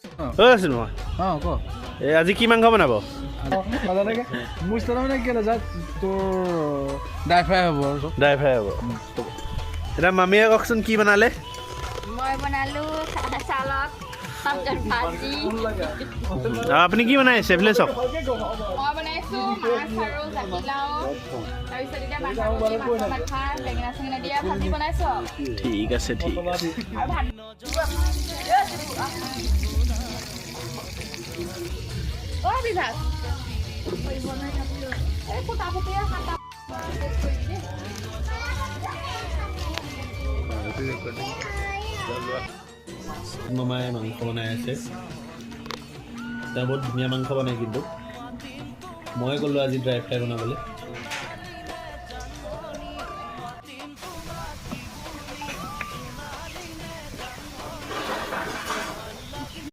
আছো মই অঁ ক এই আজি কি মাংস বনাব মোৰ ষ্টাইল মানে কি জাত তোৰ ড্ৰাই ফ্ৰাই হ'ব আৰু ড্ৰাই ফ্ৰাই হ'ব এতিয়া মামীয়ে কওকচোন কি বনালে মই বনালো চালাদ ভাজি আপুনি কি বনাইছে এইফালে চাওক মই বনাইছো মাছ আৰু জাতিলাও তাৰপিছত এতিয়া মাথা বেঙেনা চেঙেনা দিয়া ভাজি বনাইছো ঠিক আছে ঠিক আছে আৰু ভাত অ' বিভাস এই ফুটা ফুটিয়ে খাতা মামাই মাংস বনাই আছে তেওঁ বহুত ধুনীয়া মাংস বনাই কিন্তু মই ক'লোঁ আজি ড্ৰাই ফ্ৰাই বনাবলৈ